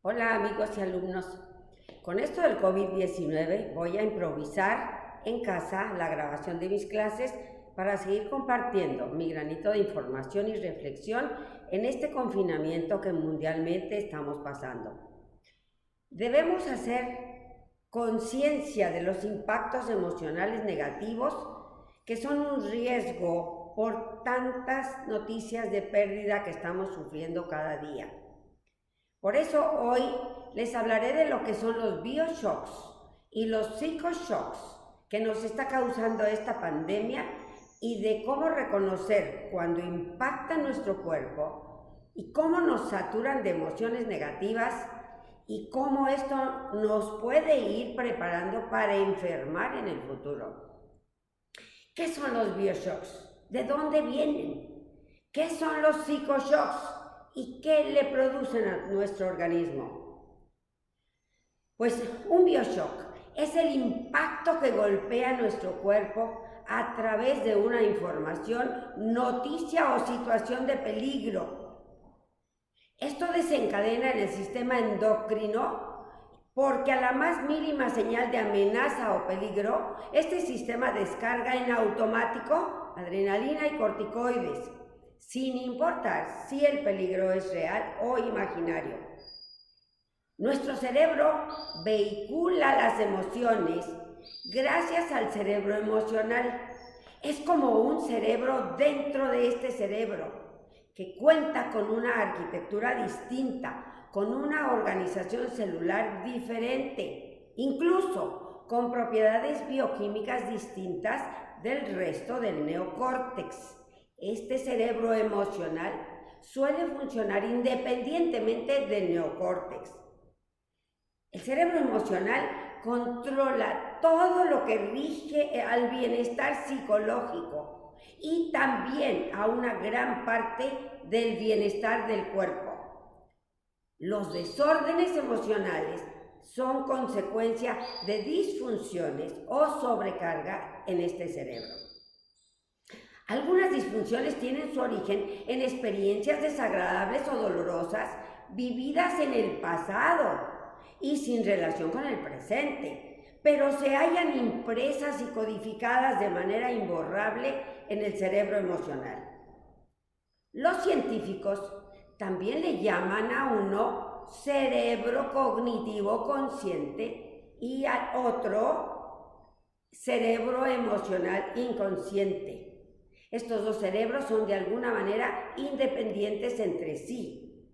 Hola amigos y alumnos. Con esto del COVID-19 voy a improvisar en casa la grabación de mis clases para seguir compartiendo mi granito de información y reflexión en este confinamiento que mundialmente estamos pasando. Debemos hacer conciencia de los impactos emocionales negativos que son un riesgo por tantas noticias de pérdida que estamos sufriendo cada día. Por eso hoy les hablaré de lo que son los bioshocks y los psicoshocks que nos está causando esta pandemia y de cómo reconocer cuando impacta nuestro cuerpo y cómo nos saturan de emociones negativas y cómo esto nos puede ir preparando para enfermar en el futuro. ¿Qué son los bioshocks? ¿De dónde vienen? ¿Qué son los psicoshocks? ¿Y qué le producen a nuestro organismo? Pues un bioshock es el impacto que golpea nuestro cuerpo a través de una información, noticia o situación de peligro. Esto desencadena en el sistema endocrino porque a la más mínima señal de amenaza o peligro, este sistema descarga en automático adrenalina y corticoides, sin importar si el peligro es real o imaginario. Nuestro cerebro vehicula las emociones gracias al cerebro emocional. Es como un cerebro dentro de este cerebro, que cuenta con una arquitectura distinta, con una organización celular diferente, incluso con propiedades bioquímicas distintas del resto del neocórtex. Este cerebro emocional suele funcionar independientemente del neocórtex. El cerebro emocional controla todo lo que rige al bienestar psicológico y también a una gran parte del bienestar del cuerpo. Los desórdenes emocionales son consecuencia de disfunciones o sobrecarga en este cerebro. Algunas disfunciones tienen su origen en experiencias desagradables o dolorosas vividas en el pasado y sin relación con el presente, pero se hallan impresas y codificadas de manera imborrable en el cerebro emocional. Los científicos también le llaman a uno cerebro cognitivo consciente y al otro cerebro emocional inconsciente. Estos dos cerebros son de alguna manera independientes entre sí.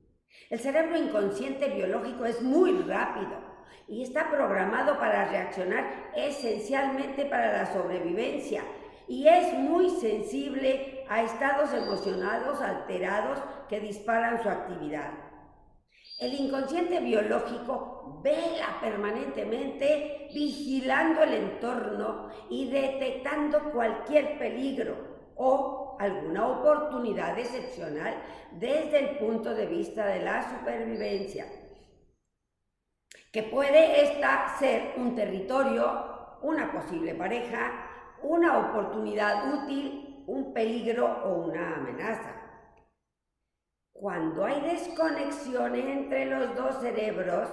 El cerebro inconsciente biológico es muy rápido y está programado para reaccionar esencialmente para la sobrevivencia y es muy sensible a estados emocionales alterados que disparan su actividad. El inconsciente biológico vela permanentemente vigilando el entorno y detectando cualquier peligro o alguna oportunidad excepcional desde el punto de vista de la supervivencia, que puede ser un territorio, una posible pareja, una oportunidad útil, un peligro o una amenaza. Cuando hay desconexión entre los dos cerebros,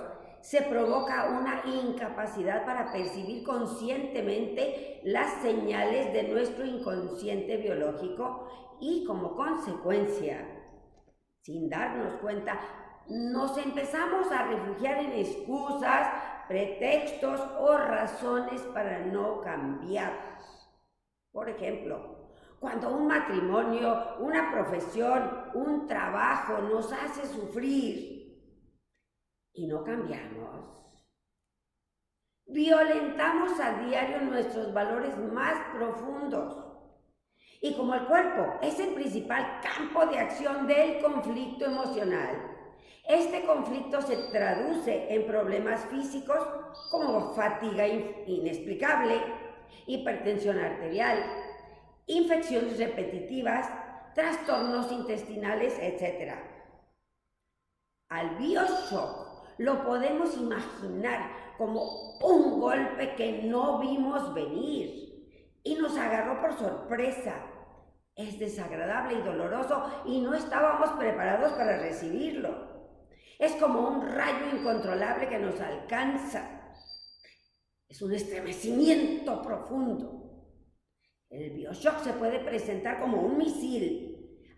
se provoca una incapacidad para percibir conscientemente las señales de nuestro inconsciente biológico y como consecuencia, sin darnos cuenta, nos empezamos a refugiar en excusas, pretextos o razones para no cambiar. Por ejemplo, cuando un matrimonio, una profesión, un trabajo nos hace sufrir y no cambiamos, violentamos a diario nuestros valores más profundos. Y como el cuerpo es el principal campo de acción del conflicto emocional, este conflicto se traduce en problemas físicos como fatiga inexplicable, hipertensión arterial, infecciones repetitivas, trastornos intestinales, etc. Al bioshock lo podemos imaginar como un golpe que no vimos venir y nos agarró por sorpresa. Es desagradable y doloroso y no estábamos preparados para recibirlo. Es como un rayo incontrolable que nos alcanza. Es un estremecimiento profundo. El bioshock se puede presentar como un misil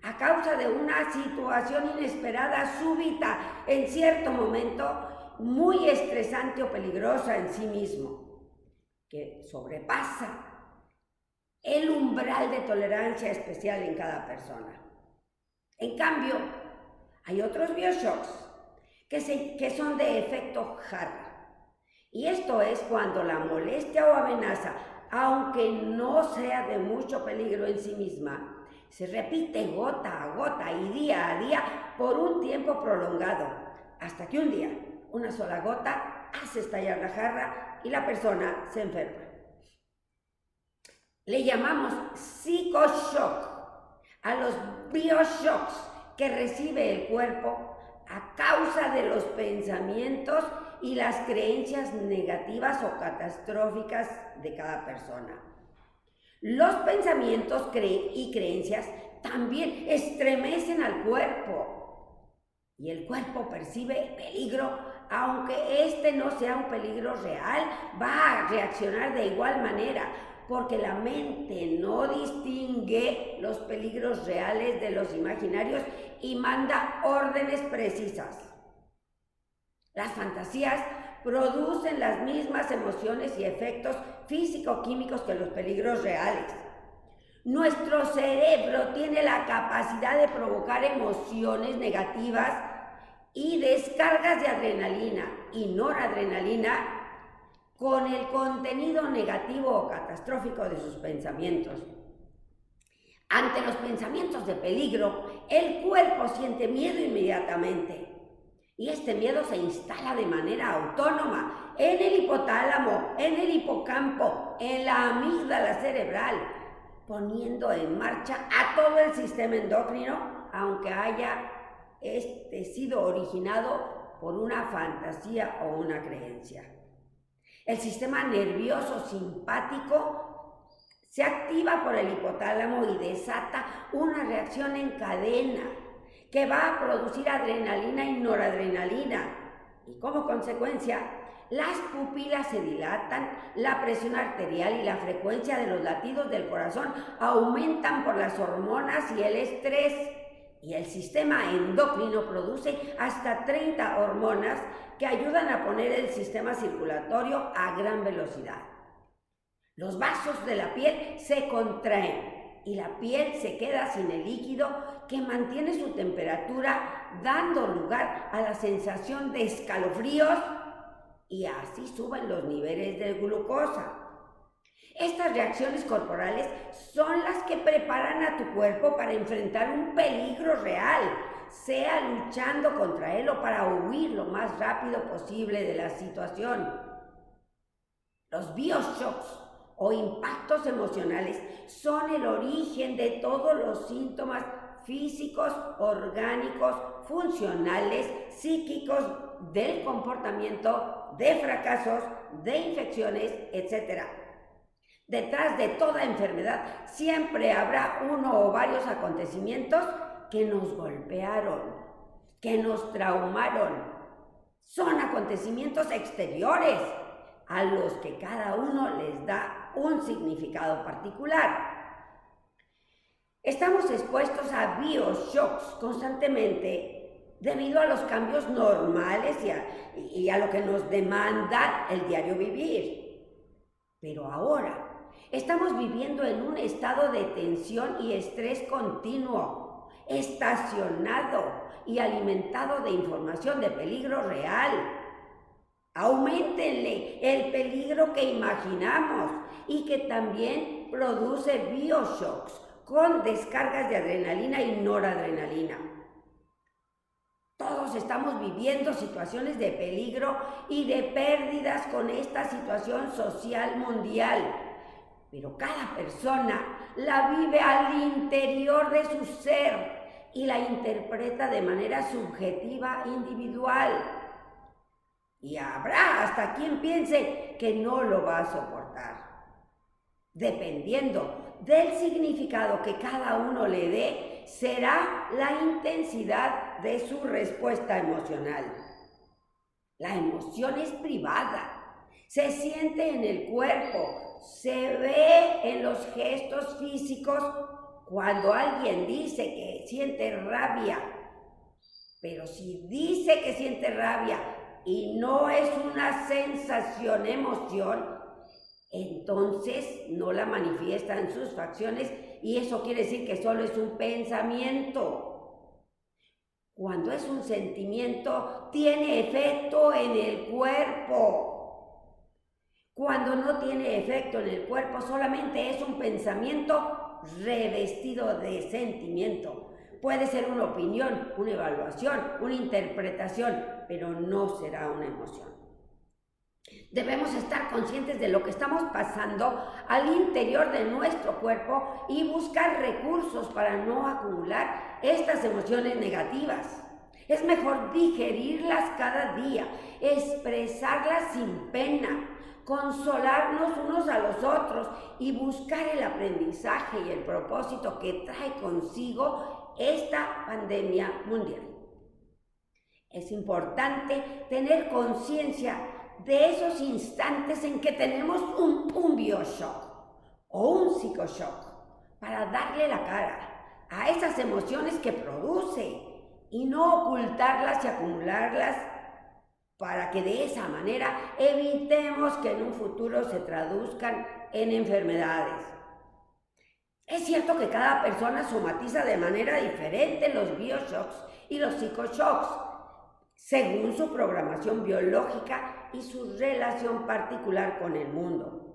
a causa de una situación inesperada, súbita, en cierto momento, muy estresante o peligrosa en sí mismo, que sobrepasa el umbral de tolerancia especial en cada persona. En cambio, hay otros bioshocks que son de efecto jarra. Y esto es cuando la molestia o amenaza, aunque no sea de mucho peligro en sí misma, se repite gota a gota y día a día por un tiempo prolongado, hasta que un día una sola gota hace estallar la jarra y la persona se enferma. Le llamamos psicoshock a los bioshocks que recibe el cuerpo a causa de los pensamientos y las creencias negativas o catastróficas de cada persona. Los pensamientos y creencias también estremecen al cuerpo y el cuerpo percibe peligro, aunque este no sea un peligro real, va a reaccionar de igual manera, porque la mente no distingue los peligros reales de los imaginarios y manda órdenes precisas. Las fantasías producen las mismas emociones y efectos físico-químicos que los peligros reales. Nuestro cerebro tiene la capacidad de provocar emociones negativas y descargas de adrenalina y noradrenalina con el contenido negativo o catastrófico de sus pensamientos. Ante los pensamientos de peligro, el cuerpo siente miedo inmediatamente. Y este miedo se instala de manera autónoma en el hipotálamo, en el hipocampo, en la amígdala cerebral, poniendo en marcha a todo el sistema endocrino, aunque haya sido originado por una fantasía o una creencia. El sistema nervioso simpático se activa por el hipotálamo y desata una reacción en cadena que va a producir adrenalina y noradrenalina. Y como consecuencia, las pupilas se dilatan, la presión arterial y la frecuencia de los latidos del corazón aumentan por las hormonas y el estrés. Y el sistema endocrino produce hasta 30 hormonas que ayudan a poner el sistema circulatorio a gran velocidad. Los vasos de la piel se contraen y la piel se queda sin el líquido que mantiene su temperatura, dando lugar a la sensación de escalofríos y así suben los niveles de glucosa. Estas reacciones corporales son las que preparan a tu cuerpo para enfrentar un peligro real, sea luchando contra él o para huir lo más rápido posible de la situación. Los bioshocks o impactos emocionales son el origen de todos los síntomas físicos, orgánicos, funcionales, psíquicos, del comportamiento, de fracasos, de infecciones, etc. Detrás de toda enfermedad siempre habrá uno o varios acontecimientos que nos golpearon, que nos traumaron. Son acontecimientos exteriores a los que cada uno les da un significado particular. Estamos expuestos a bioshocks constantemente debido a los cambios normales y a lo que nos demanda el diario vivir. Pero ahora estamos viviendo en un estado de tensión y estrés continuo, estacionado y alimentado de información de peligro real. Auméntenle el peligro que imaginamos y que también produce bioshocks con descargas de adrenalina y noradrenalina. Todos estamos viviendo situaciones de peligro y de pérdidas con esta situación social mundial, pero cada persona la vive al interior de su ser y la interpreta de manera subjetiva, individual. Y habrá hasta quien piense que no lo va a soportar. Dependiendo del significado que cada uno le dé será la intensidad de su respuesta emocional. La emoción es privada, se siente en el cuerpo, se ve en los gestos físicos cuando alguien dice que siente rabia. Pero si dice que siente rabia y no es una sensación, emoción, entonces no la manifiesta en sus facciones y eso quiere decir que solo es un pensamiento. Cuando es un sentimiento, tiene efecto en el cuerpo. Cuando no tiene efecto en el cuerpo, solamente es un pensamiento revestido de sentimiento. Puede ser una opinión, una evaluación, una interpretación, pero no será una emoción. Debemos estar conscientes de lo que estamos pasando al interior de nuestro cuerpo y buscar recursos para no acumular estas emociones negativas. Es mejor digerirlas cada día, expresarlas sin pena, consolarnos unos a los otros y buscar el aprendizaje y el propósito que trae consigo esta pandemia mundial. Es importante tener conciencia de esos instantes en que tenemos un bioshock o un psicoshock para darle la cara a esas emociones que produce y no ocultarlas y acumularlas para que de esa manera evitemos que en un futuro se traduzcan en enfermedades. Es cierto que cada persona somatiza de manera diferente los bioshocks y los psicoshocks, según su programación biológica y su relación particular con el mundo.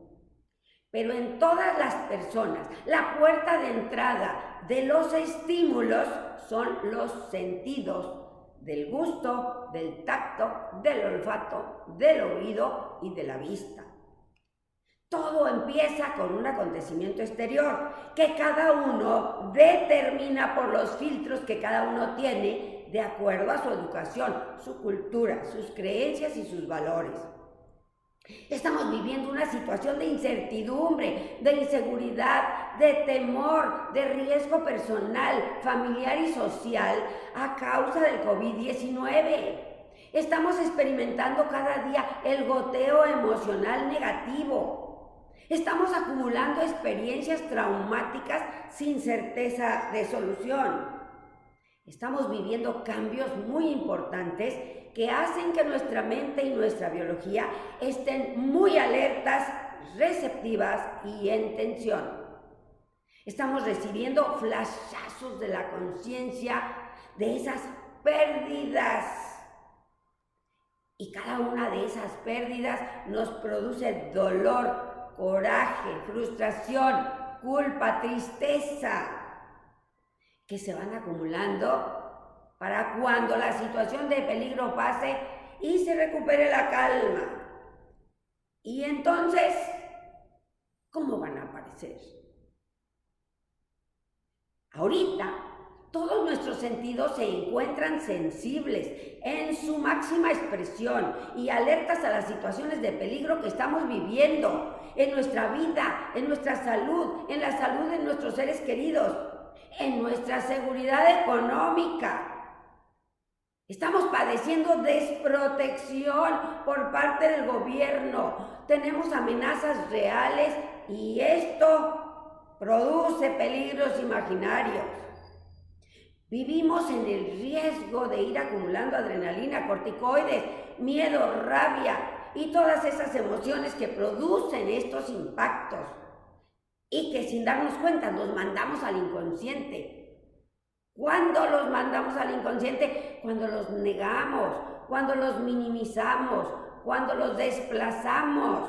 Pero en todas las personas, la puerta de entrada de los estímulos son los sentidos del gusto, del tacto, del olfato, del oído y de la vista. Todo empieza con un acontecimiento exterior que cada uno determina por los filtros que cada uno tiene de acuerdo a su educación, su cultura, sus creencias y sus valores. Estamos viviendo una situación de incertidumbre, de inseguridad, de temor, de riesgo personal, familiar y social a causa del COVID-19. Estamos experimentando cada día el goteo emocional negativo. Estamos acumulando experiencias traumáticas sin certeza de solución. Estamos viviendo cambios muy importantes que hacen que nuestra mente y nuestra biología estén muy alertas, receptivas y en tensión. Estamos recibiendo flashazos de la conciencia de esas pérdidas. Y cada una de esas pérdidas nos produce dolor, coraje, frustración, culpa, tristeza, que se van acumulando para cuando la situación de peligro pase y se recupere la calma. Y entonces, ¿cómo van a aparecer? Ahorita, todos nuestros sentidos se encuentran sensibles en su máxima expresión y alertas a las situaciones de peligro que estamos viviendo en nuestra vida, en nuestra salud, en la salud de nuestros seres queridos, en nuestra seguridad económica. Estamos padeciendo desprotección por parte del gobierno. Tenemos amenazas reales y esto produce peligros imaginarios. Vivimos en el riesgo de ir acumulando adrenalina, corticoides, miedo, rabia y todas esas emociones que producen estos impactos y que sin darnos cuenta nos mandamos al inconsciente. ¿Cuándo los mandamos al inconsciente? Cuando los negamos, cuando los minimizamos, cuando los desplazamos.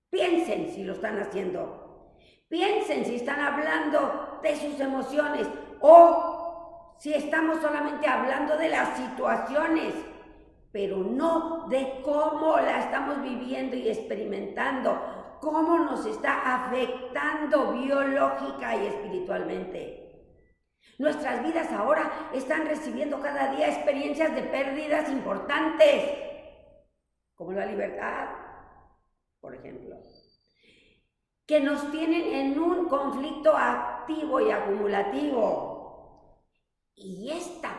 Piensen si lo están haciendo. Piensen si están hablando de sus emociones o si estamos solamente hablando de las situaciones, pero no de cómo la estamos viviendo y experimentando, cómo nos está afectando biológica y espiritualmente. Nuestras vidas ahora están recibiendo cada día experiencias de pérdidas importantes, como la libertad, por ejemplo, que nos tienen en un conflicto activo y acumulativo. Y esta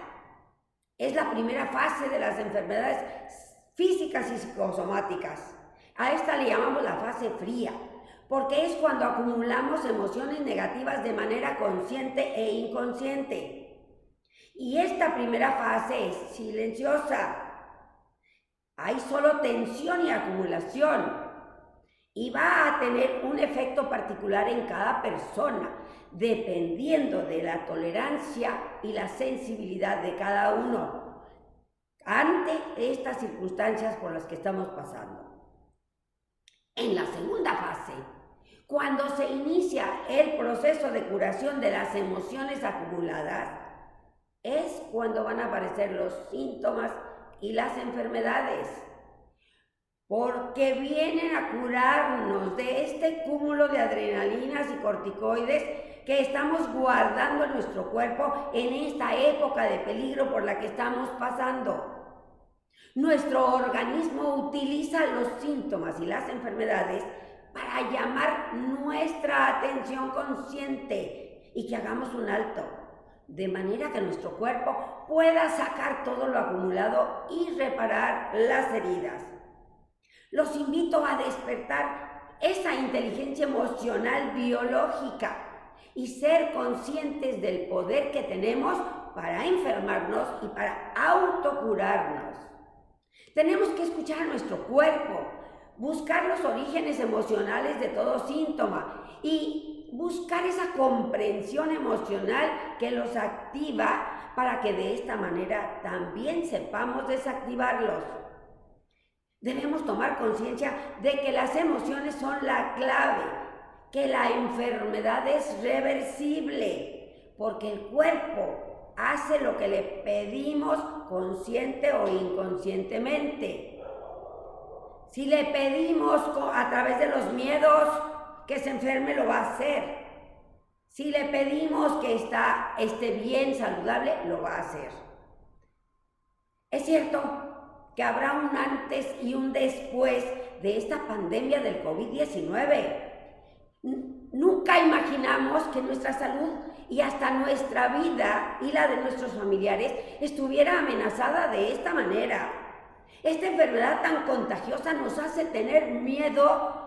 es la primera fase de las enfermedades físicas y psicosomáticas. A esta le llamamos la fase fría, porque es cuando acumulamos emociones negativas de manera consciente e inconsciente. Y esta primera fase es silenciosa. Hay solo tensión y acumulación. Y va a tener un efecto particular en cada persona, dependiendo de la tolerancia y la sensibilidad de cada uno ante estas circunstancias por las que estamos pasando. En la segunda fase, cuando se inicia el proceso de curación de las emociones acumuladas, es cuando van a aparecer los síntomas y las enfermedades, porque vienen a curarnos de este cúmulo de adrenalinas y corticoides que estamos guardando en nuestro cuerpo en esta época de peligro por la que estamos pasando. Nuestro organismo utiliza los síntomas y las enfermedades para llamar nuestra atención consciente y que hagamos un alto, de manera que nuestro cuerpo pueda sacar todo lo acumulado y reparar las heridas. Los invito a despertar esa inteligencia emocional biológica y ser conscientes del poder que tenemos para enfermarnos y para autocurarnos. Tenemos que escuchar a nuestro cuerpo, buscar los orígenes emocionales de todo síntoma y buscar esa comprensión emocional que los activa para que de esta manera también sepamos desactivarlos. Debemos tomar conciencia de que las emociones son la clave, que la enfermedad es reversible, porque el cuerpo hace lo que le pedimos consciente o inconscientemente. Si le pedimos a través de los miedos que se enferme, lo va a hacer. Si le pedimos que esté bien, saludable, lo va a hacer. Es cierto que habrá un antes y un después de esta pandemia del COVID-19. Nunca imaginamos que nuestra salud y hasta nuestra vida y la de nuestros familiares estuviera amenazada de esta manera. Esta enfermedad tan contagiosa nos hace tener miedo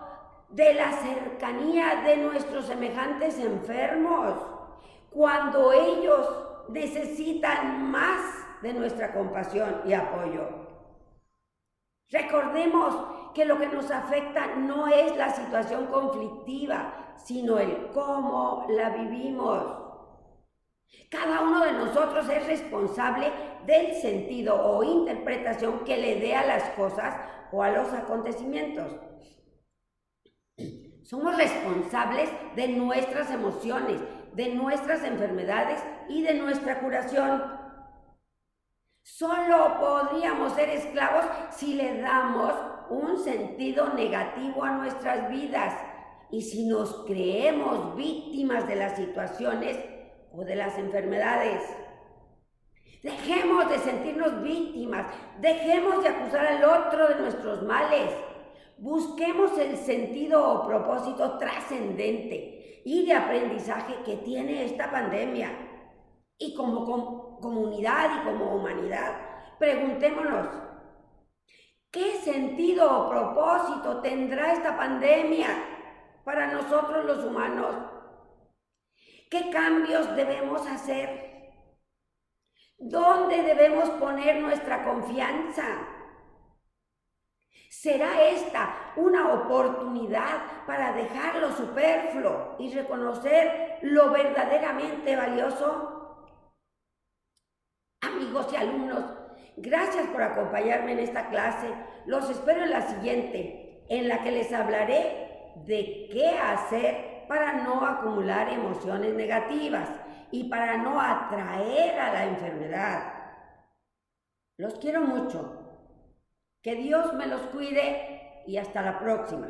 de la cercanía de nuestros semejantes enfermos, cuando ellos necesitan más de nuestra compasión y apoyo. Recordemos que lo que nos afecta no es la situación conflictiva, sino el cómo la vivimos. Cada uno de nosotros es responsable del sentido o interpretación que le dé a las cosas o a los acontecimientos. Somos responsables de nuestras emociones, de nuestras enfermedades y de nuestra curación. Solo podríamos ser esclavos si le damos un sentido negativo a nuestras vidas y si nos creemos víctimas de las situaciones o de las enfermedades. Dejemos de sentirnos víctimas, dejemos de acusar al otro de nuestros males. Busquemos el sentido o propósito trascendente y de aprendizaje que tiene esta pandemia. Y como comunidad y como humanidad, preguntémonos, ¿qué sentido o propósito tendrá esta pandemia para nosotros los humanos? ¿Qué cambios debemos hacer? ¿Dónde debemos poner nuestra confianza? ¿Será esta una oportunidad para dejar lo superfluo y reconocer lo verdaderamente valioso? Amigos y alumnos, gracias por acompañarme en esta clase. Los espero en la siguiente, en la que les hablaré de qué hacer para no acumular emociones negativas y para no atraer a la enfermedad. Los quiero mucho. Que Dios me los cuide y hasta la próxima.